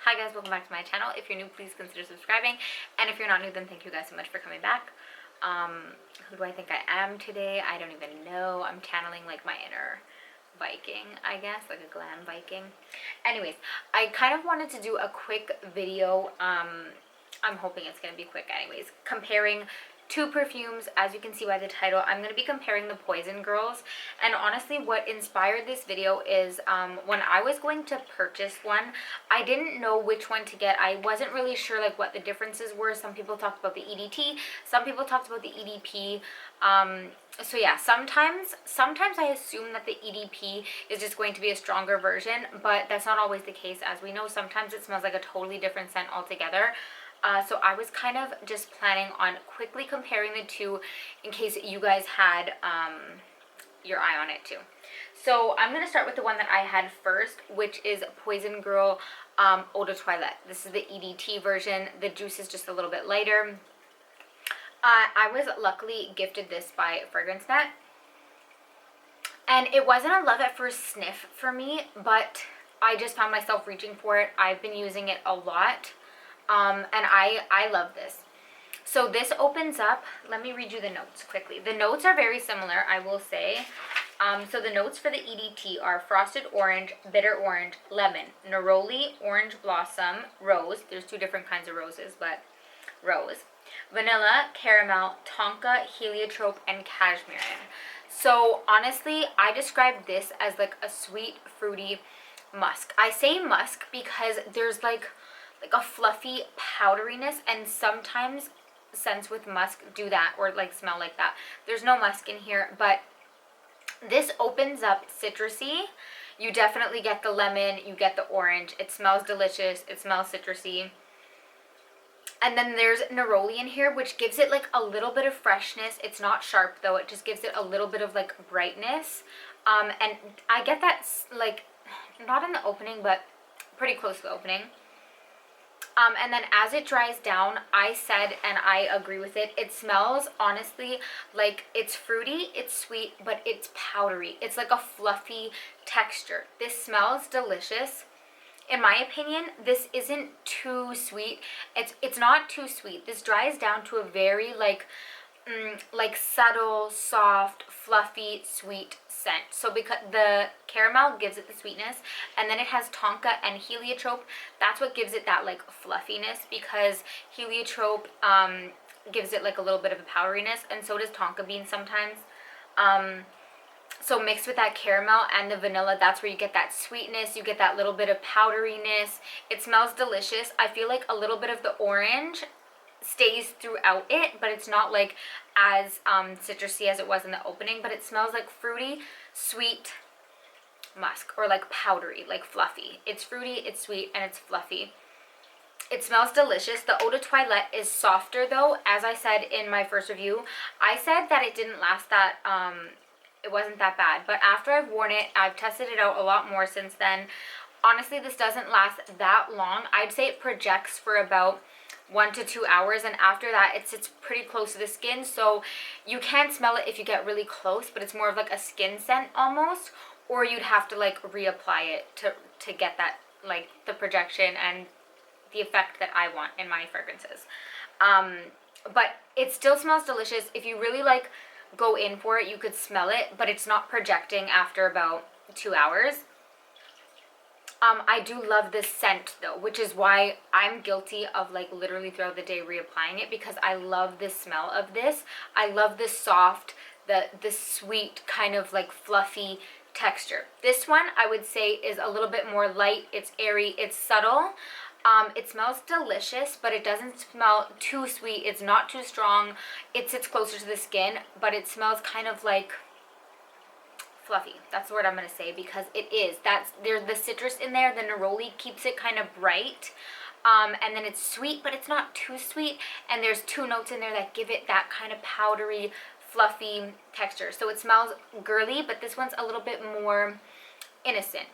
Hi guys, welcome back to my channel. If you're new, please consider subscribing, and if you're not new, then thank you guys so much for coming back. Who do I think I am today? I don't even know. I'm channeling like my inner Viking, I guess, like a glam Viking. Anyways, I kind of wanted to do a quick video. I'm hoping it's gonna be quick anyways, comparing two perfumes. As you can see by the title, I'm going to be comparing the Poison Girls. And honestly, what inspired this video is when I was going to purchase one, I didn't know which one to get. I wasn't really sure like what the differences were. Some people talked about the EDT, some people talked about the EDP. So yeah, sometimes I assume that the EDP is just going to be a stronger version, but that's not always the case. As we know, sometimes it smells like a totally different scent altogether. So I was kind of just planning on quickly comparing the two in case you guys had your eye on it too. So I'm going to start with the one that I had first, which is Poison Girl Eau de Toilette. This is the EDT version. The juice is just a little bit lighter. I was luckily gifted this by FragranceNet. And it wasn't a love at first sniff for me, but I just found myself reaching for it. I've been using it a lot. And I love this. So this opens up, let me read you the notes quickly. The notes are very similar, I will say. So the notes for the EDT are frosted orange, bitter orange, lemon, neroli, orange blossom, rose. There's two different kinds of roses, but rose. Vanilla, caramel, tonka, heliotrope, and cashmere. So honestly, I describe this as like a sweet, fruity musk. I say musk because there's like a fluffy powderiness, and sometimes scents with musk do that or like smell like that. There's no musk in here, but this opens up citrusy. You definitely get the lemon, you get the orange. It smells delicious, it smells citrusy. And then there's neroli in here, which gives it like a little bit of freshness. It's not sharp though, it just gives it a little bit of like brightness. And I get that like not in the opening, but pretty close to the opening. And then as it dries down, I said, and I agree with it, it smells honestly like it's fruity, it's sweet, but it's powdery. It's like a fluffy texture. This smells delicious. In my opinion, this isn't too sweet. It's not too sweet. This dries down to a very like subtle, soft, fluffy, sweet scent. So because the caramel gives it the sweetness, and then it has tonka and heliotrope. That's what gives it that like fluffiness, because heliotrope gives it like a little bit of a powderiness, and so does tonka bean sometimes. So mixed with that caramel and the vanilla, that's where you get that sweetness, you get that little bit of powderiness. It smells delicious. I feel like a little bit of the orange stays throughout it, but it's not like as citrusy as it was in the opening, but it smells like fruity, sweet musk, or like powdery, like fluffy. It's fruity, it's sweet, and it's fluffy. It smells delicious. The Eau de Toilette is softer though. As I said in my first review, I said that it didn't last that it wasn't that bad, but after I've worn it, I've tested it out a lot more since then. Honestly, this doesn't last that long. I'd say it projects for about 1 to 2 hours, and after that it sits pretty close to the skin, so you can smell it if you get really close, but it's more of like a skin scent almost, or you'd have to like reapply it to get that like the projection and the effect that I want in my fragrances. But it still smells delicious. If you really like go in for it, you could smell it, but it's not projecting after about 2 hours. I do love this scent though, which is why I'm guilty of like literally throughout the day reapplying it, because I love the smell of this. I love the soft, the sweet kind of like fluffy texture. This one I would say is a little bit more light. It's airy, it's subtle. It smells delicious, but it doesn't smell too sweet. It's not too strong. It sits closer to the skin, but it smells kind of like fluffy. That's the word I'm going to say, because it is. There's the citrus in there. The neroli keeps it kind of bright. And then it's sweet, but it's not too sweet. And there's two notes in there that give it that kind of powdery, fluffy texture. So it smells girly, but this one's a little bit more innocent,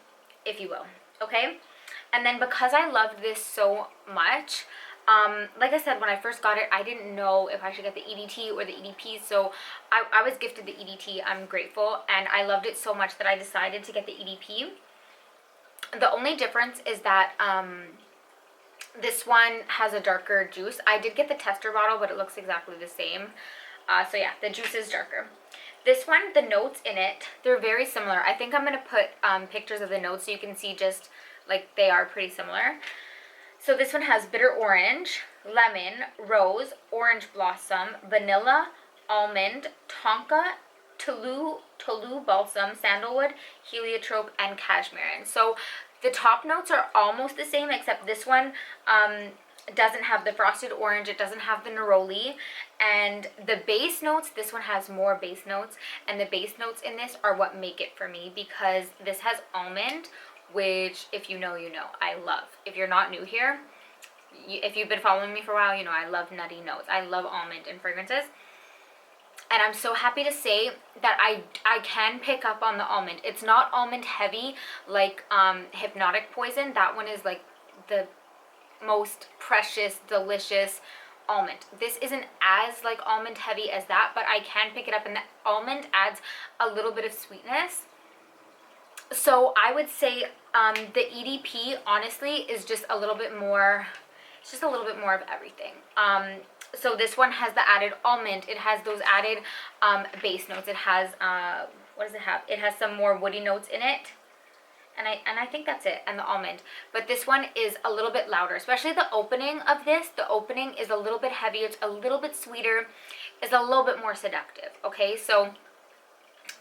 if you will. Okay? And then because I loved this so much, like I said, when I first got it, I didn't know if I should get the EDT or the EDP, so I was gifted the EDT. I'm grateful, and I loved it so much that I decided to get the EDP. The only difference is that This one has a darker juice. I did get the tester bottle, but it looks exactly the same. So yeah, the juice is darker. This one, the notes in it, they're very similar. I think I'm going to put pictures of the notes so you can see just like they are pretty similar. So this one has bitter orange, lemon, rose, orange blossom, vanilla, almond, tonka, Toulouse balsam, sandalwood, heliotrope, and cashmere. So the top notes are almost the same, except this one doesn't have the frosted orange, it doesn't have the neroli, and the base notes, this one has more base notes, and the base notes in this are what make it for me, because this has almond, which if you know, you know, I love. If you're not new here, if you've been following me for a while, you know I love nutty notes. I love almond in fragrances. And I'm so happy to say that I can pick up on the almond. It's not almond heavy like Hypnotic Poison. That one is like the most precious, delicious almond. This isn't as like almond heavy as that, but I can pick it up, and the almond adds a little bit of sweetness. So I would say the EDP honestly is just a little bit more, it's just a little bit more of everything. So this one has the added almond. It has those added base notes. It has, what does it have? It has some more woody notes in it. And I think that's it, and the almond. But this one is a little bit louder, especially the opening of this. The opening is a little bit heavier. It's a little bit sweeter. It's a little bit more seductive, okay? So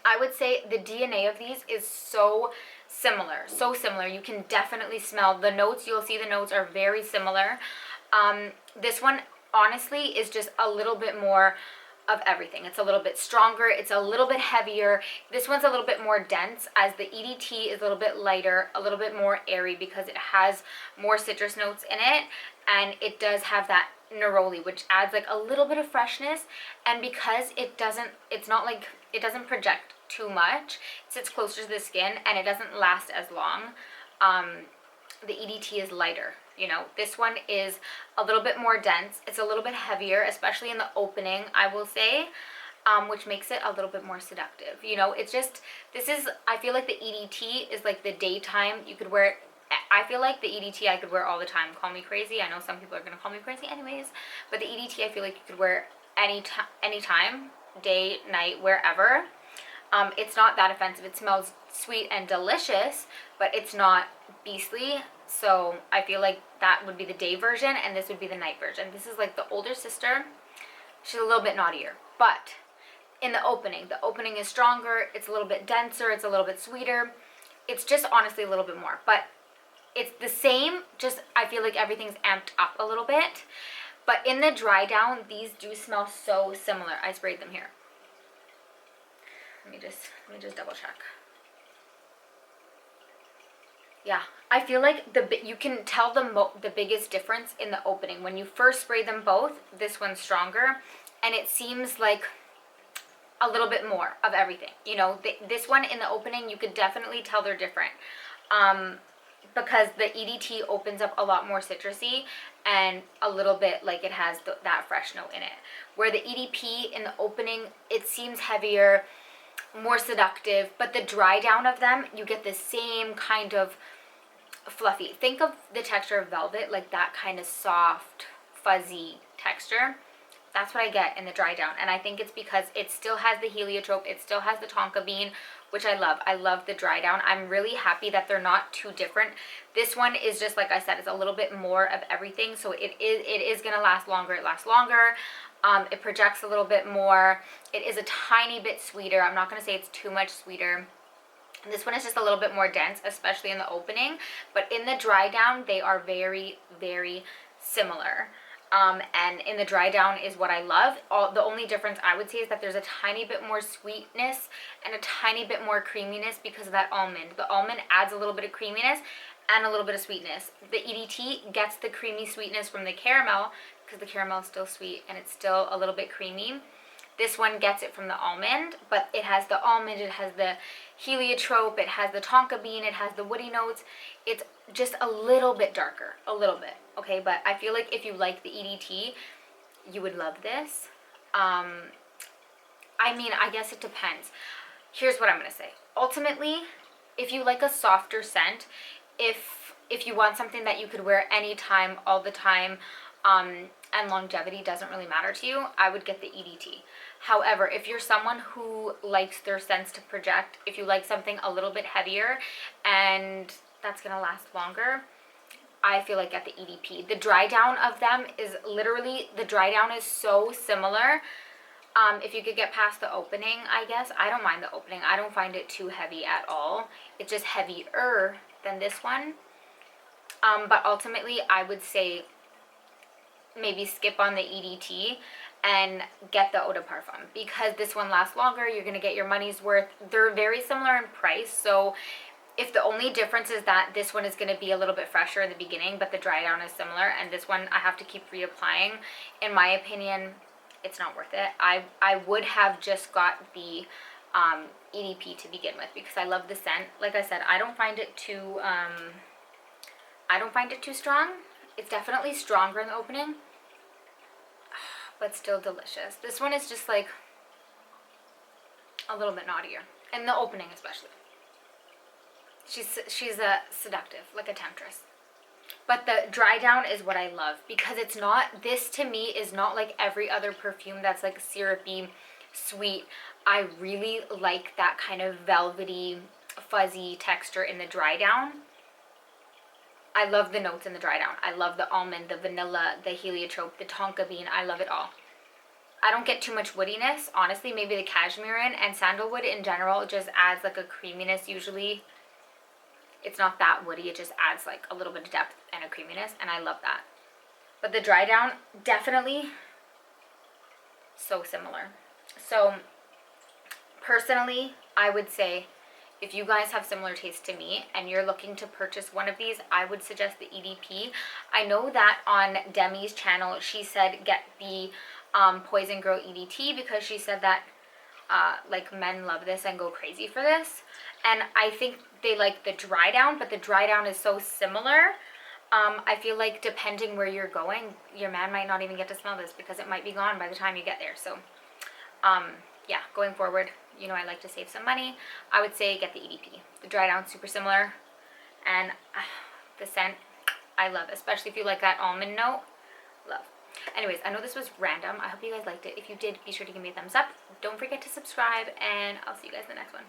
I would say the DNA of these is so similar, so similar. You can definitely smell the notes. You'll see the notes are very similar. This one honestly is just a little bit more of everything. It's a little bit stronger, it's a little bit heavier. This one's a little bit more dense, as the EDT is a little bit lighter, a little bit more airy, because it has more citrus notes in it, and it does have that neroli, which adds like a little bit of freshness. And because it's not like, it doesn't project too much, it sits closer to the skin, and it doesn't last as long. The EDT is lighter. You know, this one is a little bit more dense. It's a little bit heavier, especially in the opening, I will say, which makes it a little bit more seductive. You know, it's just, this is, I feel like the EDT is like the daytime. You could wear it, I feel like the EDT I could wear all the time. Call me crazy. I know some people are going to call me crazy anyways, but the EDT I feel like you could wear anytime, day, night, wherever. It's not that offensive. It smells sweet and delicious, but it's not beastly. So I feel like that would be the day version, and this would be the night version. This is like the older sister. She's a little bit naughtier, but in the opening is stronger. It's a little bit denser. It's a little bit sweeter. It's just honestly a little bit more, but it's the same. Just I feel like everything's amped up a little bit. But in the dry down, these do smell so similar. I sprayed them here. Let me just double check. Yeah, I feel like you can tell the biggest difference in the opening. When you first spray them both, this one's stronger, and it seems like a little bit more of everything. You know, this one in the opening, you could definitely tell they're different, because the EDT opens up a lot more citrusy and a little bit like it has that fresh note in it. Where the EDP in the opening, it seems heavier, more seductive, but the dry down of them, you get the same kind of fluffy. Think of the texture of velvet, like that kind of soft, fuzzy texture. That's what I get in the dry down, and I think it's because it still has the heliotrope, it still has the tonka bean, which I love. I love the dry down. I'm really happy that they're not too different. This one is just, like I said, it's a little bit more of everything, so it is gonna last longer. It lasts longer. It projects a little bit more. It is a tiny bit sweeter. I'm not gonna say it's too much sweeter. This one is just a little bit more dense, especially in the opening, but in the dry down, they are very, very similar. And in the dry down is what I love. The only difference I would say is that there's a tiny bit more sweetness and a tiny bit more creaminess because of that almond. The almond adds a little bit of creaminess and a little bit of sweetness. The EDT gets the creamy sweetness from the caramel, because the caramel is still sweet and it's still a little bit creamy. This one gets it from the almond, but it has the almond, it has the heliotrope, it has the tonka bean, it has the woody notes. It's just a little bit darker, a little bit, okay? But I feel like if you like the EDT, you would love this. I mean, I guess it depends. Here's what I'm gonna say. Ultimately, if you like a softer scent, if if you want something that you could wear anytime, all the time, and longevity doesn't really matter to you, I would get the EDT. However, if you're someone who likes their scents to project, if you like something a little bit heavier and that's gonna last longer, I feel like get the EDP. The dry down of them is literally, the dry down is so similar. If you could get past the opening, I guess. I don't mind the opening. I don't find it too heavy at all. It's just heavier than this one. But ultimately, I would say maybe skip on the EDT and get the eau de parfum, because this one lasts longer. You're going to get your money's worth. They're very similar in price, so if the only difference is that this one is going to be a little bit fresher in the beginning, but the dry down is similar, and this one I have to keep reapplying, in my opinion, it's not worth it. I would have just got the EDP to begin with, because I love the scent. Like I said, I don't find it too strong. It's definitely stronger in the opening, but still delicious. This one is just like a little bit naughtier in the opening, especially. She's a seductive, like a temptress. But the dry down is what I love, because it's not, this to me is not like every other perfume that's like syrupy, sweet. I really like that kind of velvety, fuzzy texture in the dry down. I love the notes in the dry down. I love the almond, the vanilla, the heliotrope, the tonka bean. I love it all. I don't get too much woodiness. Honestly, maybe the cashmere and sandalwood in general just adds like a creaminess usually. It's not that woody. It just adds like a little bit of depth and a creaminess, and I love that. But the dry down, definitely so similar. So personally, I would say, if you guys have similar taste to me and you're looking to purchase one of these, I would suggest the EDP. I know that on Demi's channel, she said get the Poison Girl EDT, because she said that like men love this and go crazy for this. And I think they like the dry down, but the dry down is so similar. I feel like depending where you're going, your man might not even get to smell this, because it might be gone by the time you get there. So yeah, going forward, you know, I like to save some money. I would say get the EDP. The dry down, super similar. And the scent, I love, especially if you like that almond note. Love. Anyways, I know this was random. I hope you guys liked it. If you did, be sure to give me a thumbs up. Don't forget to subscribe, and I'll see you guys in the next one.